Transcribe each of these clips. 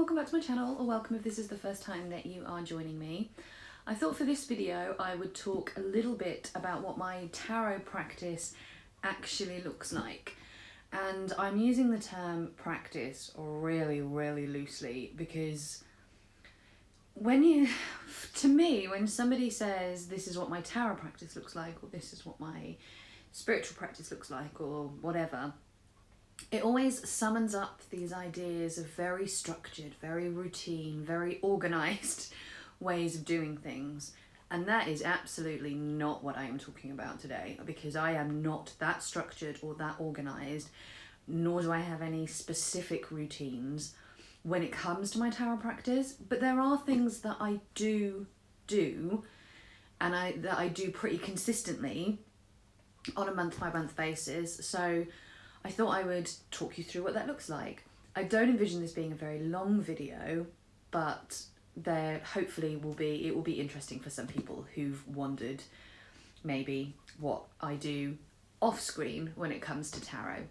welcome back to my channel, or welcome if this is the first time that you are joining me. I thought for this video I would talk a little bit about what my tarot practice actually looks like. And I'm using the term practice really loosely because when somebody says this is what my tarot practice looks like, or this is what my spiritual practice looks like, or whatever, it always summons up these ideas of very structured, very routine, very organised ways of doing things. And that is absolutely not what I am talking about today, because I am not that structured or that organised, nor do I have any specific routines when it comes to my tarot practice. But there are things that I do, and that I do pretty consistently on a month-by-month basis. So I thought I would talk you through what that looks like. I don't envision this being a very long video, but it will be interesting for some people who've wondered maybe what I do off screen when it comes to tarot.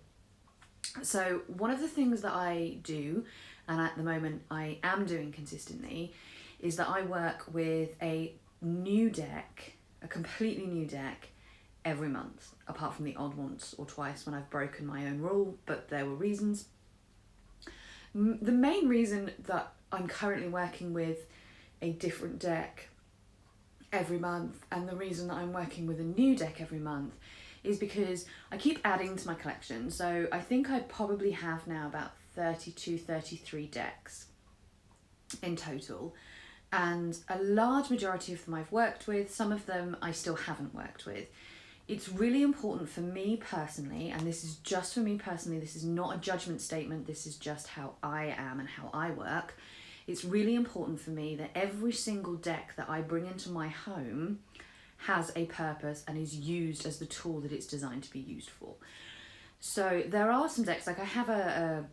So one of the things that I do, and at the moment I am doing consistently, is that I work with a new deck, a completely new deck, every month, apart from the odd once or twice when I've broken my own rule, but there were reasons. The main reason that I'm currently working with a different deck every month, and the reason that I'm working with a new deck every month, is because I keep adding to my collection. So I think I probably have now about 32, 33 decks in total. And a large majority of them I've worked with, some of them I still haven't worked with. It's really important for me personally, and this is just for me personally, this is not a judgment statement, this is just how I am and how I work. It's really important for me that every single deck that I bring into my home has a purpose and is used as the tool that it's designed to be used for. So there are some decks, like I have a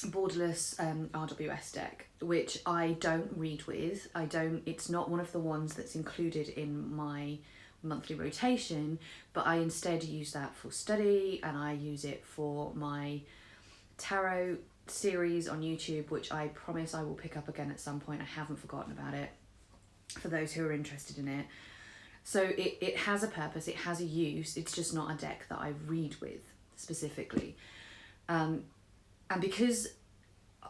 borderless RWS deck, which I don't read with. It's not one of the ones that's included in my monthly rotation, but I instead use that for study, and I use it for my tarot series on YouTube, which I promise I will pick up again at some point. I haven't forgotten about it for those who are interested in it. So it has a purpose, it has a use, it's just not a deck that I read with specifically. And because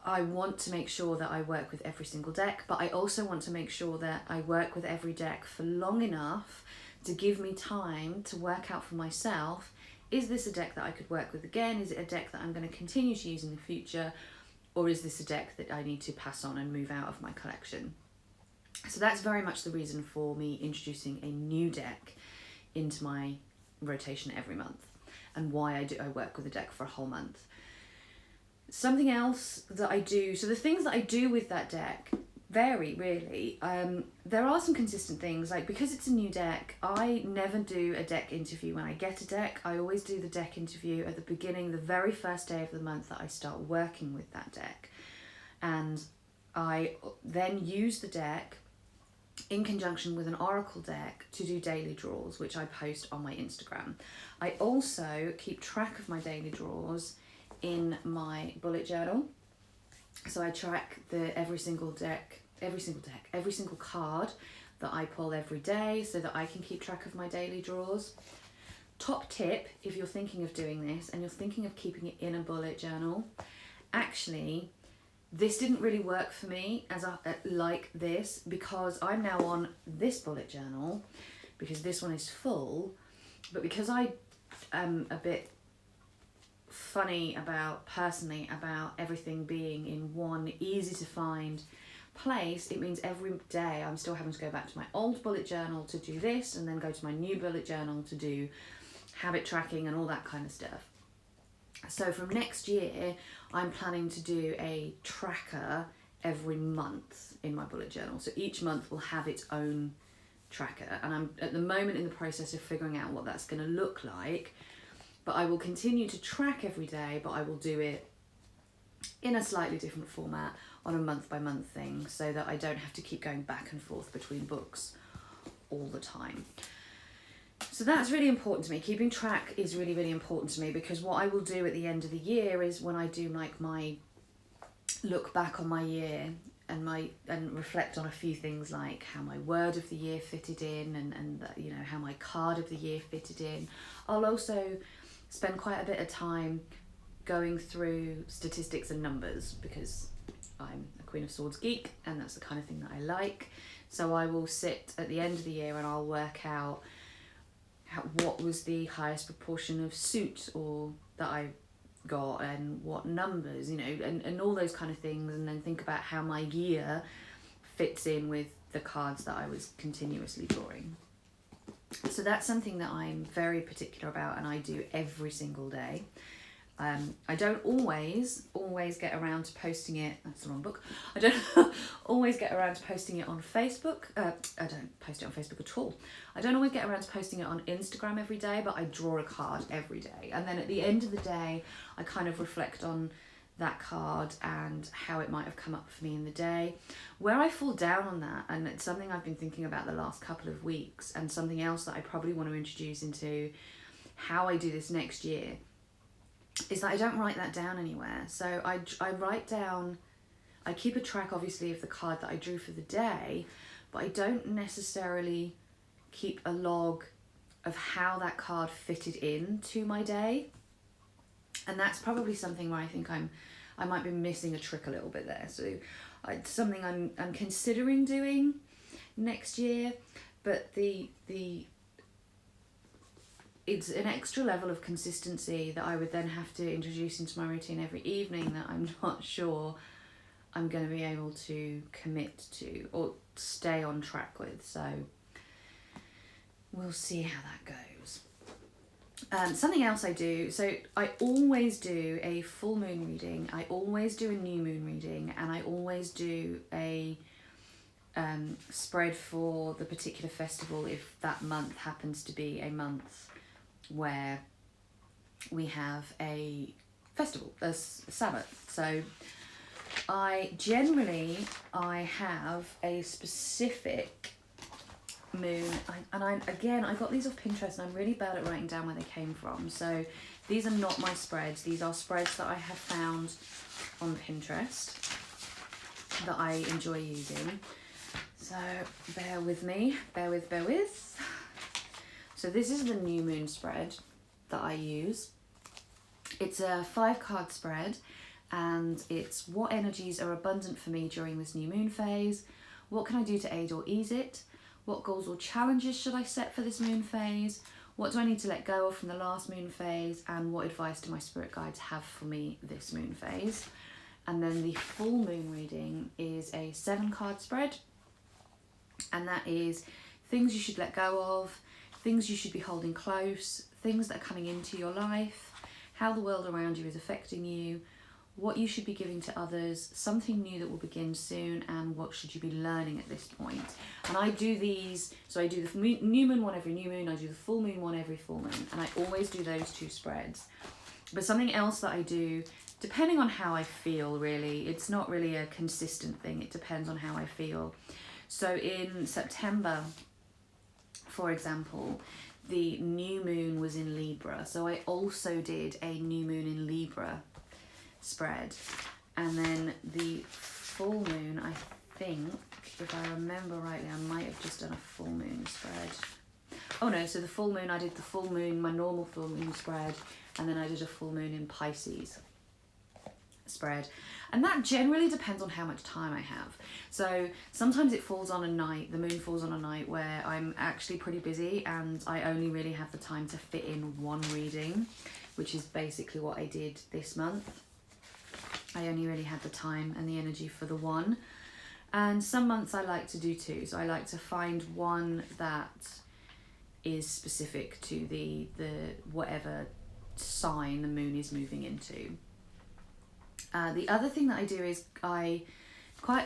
I want to make sure that I work with every single deck, but I also want to make sure that I work with every deck for long enough to give me time to work out for myself, is this a deck that I could work with again? Is it a deck that I'm going to continue to use in the future? Or is this a deck that I need to pass on and move out of my collection? So that's very much the reason for me introducing a new deck into my rotation every month, and why I work with a deck for a whole month. Something else that I do, so the things that I do with that deck vary really. There are some consistent things, like because it's a new deck, I never do a deck interview when I get a deck. I always do the deck interview at the beginning, the very first day of the month that I start working with that deck. And I then use the deck in conjunction with an oracle deck to do daily draws, which I post on my Instagram. I also keep track of my daily draws in my bullet journal. So I track every single card that I pull every day, so that I can keep track of my daily draws. Top tip, if you're thinking of doing this and you're thinking of keeping it in a bullet journal, actually this didn't really work for me like this, because I'm now on this bullet journal because this one is full, but because I am a bit funny personally about everything being in one easy to find place, it means every day I'm still having to go back to my old bullet journal to do this, and then go to my new bullet journal to do habit tracking and all that kind of stuff. So from next year, I'm planning to do a tracker every month in my bullet journal. So each month will have its own tracker, and I'm at the moment in the process of figuring out what that's going to look like. But I will continue to track every day, but I will do it in a slightly different format on a month-by-month thing, so that I don't have to keep going back and forth between books all the time. So that's really important to me. Keeping track is really important to me, because what I will do at the end of the year is, when I do like my look back on my year and reflect on a few things like how my word of the year fitted in and you know, how my card of the year fitted in. I'll also spend quite a bit of time going through statistics and numbers because I'm a Queen of Swords geek and that's the kind of thing that I like. So I will sit at the end of the year and I'll work out what was the highest proportion of suit or that I got and what numbers, you know, and all those kind of things, and then think about how my year fits in with the cards that I was continuously drawing. So that's something that I'm very particular about and I do every single day. I don't always get around to posting it. That's the wrong book. I don't always get around to posting it on Facebook. I don't post it on Facebook at all. I don't always get around to posting it on Instagram every day, but I draw a card every day. And then at the end of the day, I kind of reflect on that card and how it might have come up for me in the day. Where I fall down on that, and it's something I've been thinking about the last couple of weeks, and something else that I probably want to introduce into how I do this next year, is that I don't write that down anywhere. So I write down, I keep a track obviously of the card that I drew for the day, but I don't necessarily keep a log of how that card fitted in to my day. And that's probably something where I think I might be missing a trick a little bit there. So it's something I'm considering doing next year, but it's an extra level of consistency that I would then have to introduce into my routine every evening that I'm not sure I'm going to be able to commit to or stay on track with. So we'll see how that goes. Something else I do, so I always do a full moon reading, I always do a new moon reading, and I always do a spread for the particular festival if that month happens to be a month where we have a festival, a Sabbath. So I have a specific moon, I got these off Pinterest and I'm really bad at writing down where they came from. So these are not my spreads, these are spreads that I have found on Pinterest that I enjoy using. So bear with me, bear with. So this is the new moon spread that I use. It's a 5-card spread and it's what energies are abundant for me during this new moon phase, what can I do to aid or ease it, what goals or challenges should I set for this moon phase, what do I need to let go of from the last moon phase, and what advice do my spirit guides have for me this moon phase. And then the full moon reading is a 7-card spread, and that is things you should let go of, things you should be holding close, things that are coming into your life, how the world around you is affecting you, what you should be giving to others, something new that will begin soon, and what should you be learning at this point. And I do these, so I do the new moon one every new moon, I do the full moon one every full moon, and I always do those 2 spreads. But something else that I do, depending on how I feel really, it's not really a consistent thing, it depends on how I feel. So in September, for example, the new moon was in Libra, so I also did a new moon in Libra spread. And then the full moon, I think, if I remember rightly, I might have just done a full moon spread. Oh no, so the full moon, I did the full moon, my normal full moon spread, and then I did a full moon in Pisces spread. And that generally depends on how much time I have. So sometimes it falls on a night, the moon falls on a night where I'm actually pretty busy and I only really have the time to fit in one reading, which is basically what I did this month. I only really had the time and the energy for the one. And some months I like to do 2. So I like to find one that is specific to the whatever sign the moon is moving into. The other thing that I do is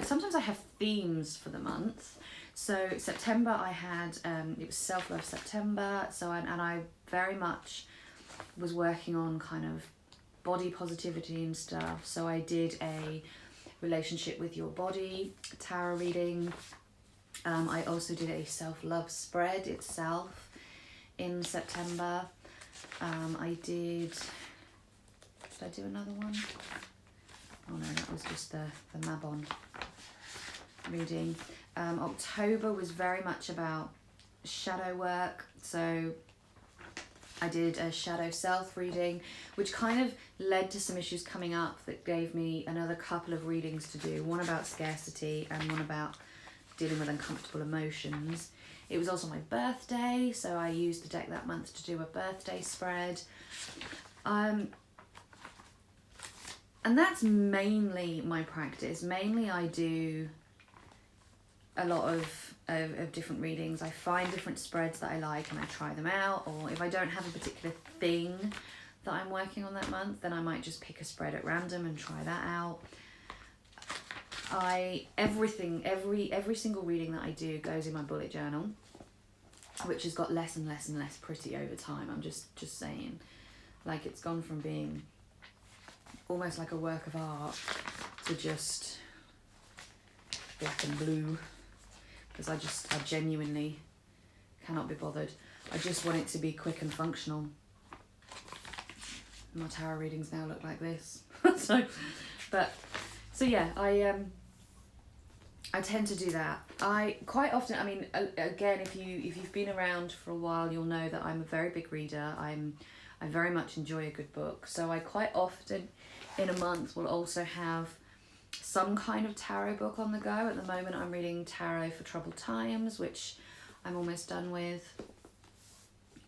sometimes I have themes for the month. So September I had, it was Self-Love September. So I very much was working on kind of body positivity and stuff. So I did a relationship with your body tarot reading. I also did a self-love spread itself in September. Did I do another one? Oh no, that was just the Mabon reading. October was very much about shadow work. So I did a shadow self reading, which kind of led to some issues coming up that gave me another couple of readings to do. One about scarcity and one about dealing with uncomfortable emotions. It was also my birthday, so I used the deck that month to do a birthday spread. And that's mainly my practice. Mainly I do a lot of different readings. I find different spreads that I like and I try them out, or if I don't have a particular thing that I'm working on that month, then I might just pick a spread at random and try that out. Every single reading that I do goes in my bullet journal, which has got less and less and less pretty over time. I'm just saying, like, it's gone from being almost like a work of art to just black and blue, because I genuinely cannot be bothered. I just want it to be quick and functional. My tarot readings now look like this. So yeah, I tend to do that. I quite often, I mean, again, if you've been around for a while, you'll know that I'm a very big reader. I very much enjoy a good book. So I quite often in a month will also have some kind of tarot book on the go. At the moment I'm reading Tarot for Troubled Times, which I'm almost done with.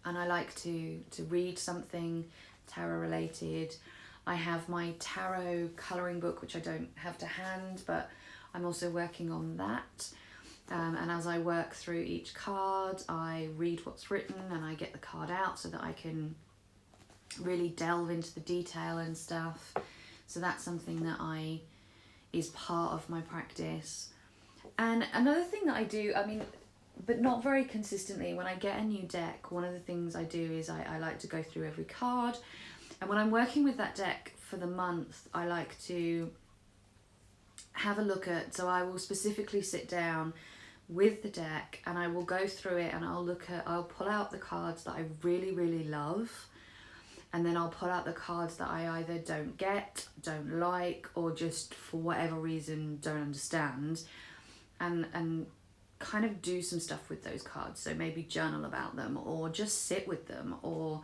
And I like to read something tarot related. I have my tarot colouring book, which I don't have to hand, but I'm also working on that. And as I work through each card, I read what's written and I get the card out so that I can really delve into the detail and stuff. So that's something that is part of my practice. And another thing that I do, I mean, but not very consistently, when I get a new deck, one of the things I do is I like to go through every card. And when I'm working with that deck for the month, I like to have a look at, so I will specifically sit down with the deck and I will go through it and I'll pull out the cards that I really, really love. And then I'll pull out the cards that I either don't get, don't like, or just for whatever reason don't understand. And kind of do some stuff with those cards. So maybe journal about them or just sit with them or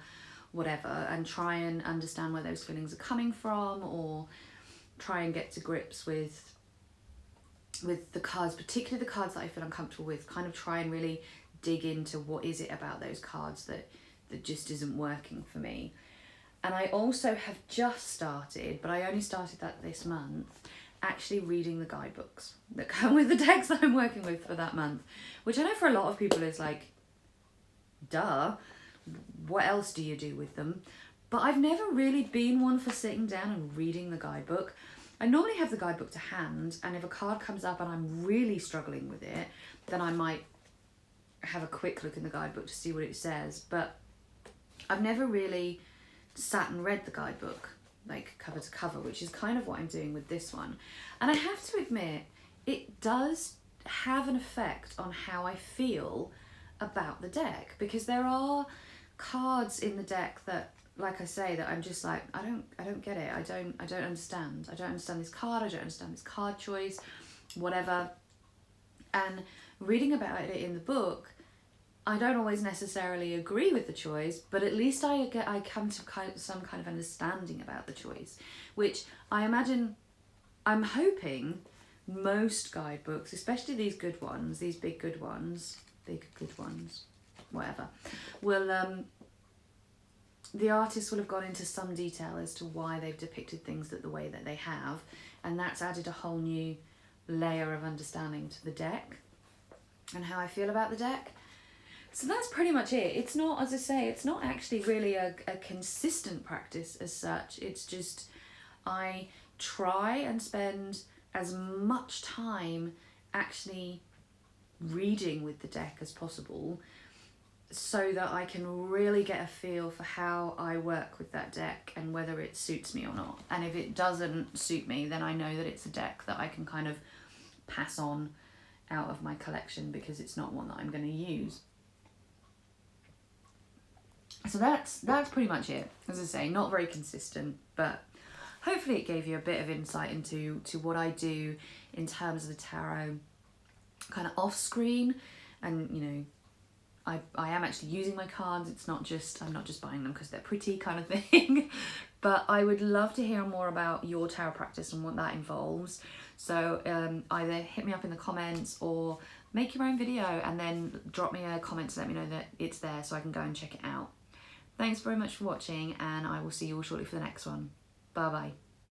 whatever and try and understand where those feelings are coming from, or try and get to grips with the cards, particularly the cards that I feel uncomfortable with. Kind of try and really dig into what is it about those cards that just isn't working for me. And I also have just started, but I only started that this month, actually reading the guidebooks that come with the decks that I'm working with for that month, which I know for a lot of people is like, duh, what else do you do with them? But I've never really been one for sitting down and reading the guidebook. I normally have the guidebook to hand, and if a card comes up and I'm really struggling with it, then I might have a quick look in the guidebook to see what it says. But I've never really sat and read the guidebook like cover to cover, which is kind of what I'm doing with this one. And I have to admit, it does have an effect on how I feel about the deck, because there are cards in the deck that, like I say, that I'm just like, I don't get it. I don't understand. I don't understand this card. I don't understand this card choice, whatever. And reading about it in the book, I don't always necessarily agree with the choice, but at least I come to some kind of understanding about the choice, which I imagine, I'm hoping most guidebooks, especially these good ones, these big good ones, whatever, will, the artists will have gone into some detail as to why they've depicted things the way that they have, and that's added a whole new layer of understanding to the deck and how I feel about the deck. So that's pretty much it. It's not, as I say, it's not actually really a consistent practice as such. It's just I try and spend as much time actually reading with the deck as possible, so that I can really get a feel for how I work with that deck and whether it suits me or not. And if it doesn't suit me, then I know that it's a deck that I can kind of pass on out of my collection because it's not one that I'm going to use. So that's pretty much it. As I say, not very consistent, but hopefully it gave you a bit of insight into what I do in terms of the tarot kind of off screen. And you know, I am actually using my cards. It's not just, I'm not just buying them because they're pretty kind of thing. But I would love to hear more about your tarot practice and what that involves. So either hit me up in the comments or make your own video and then drop me a comment to let me know that it's there so I can go and check it out. Thanks very much for watching, and I will see you all shortly for the next one. Bye bye.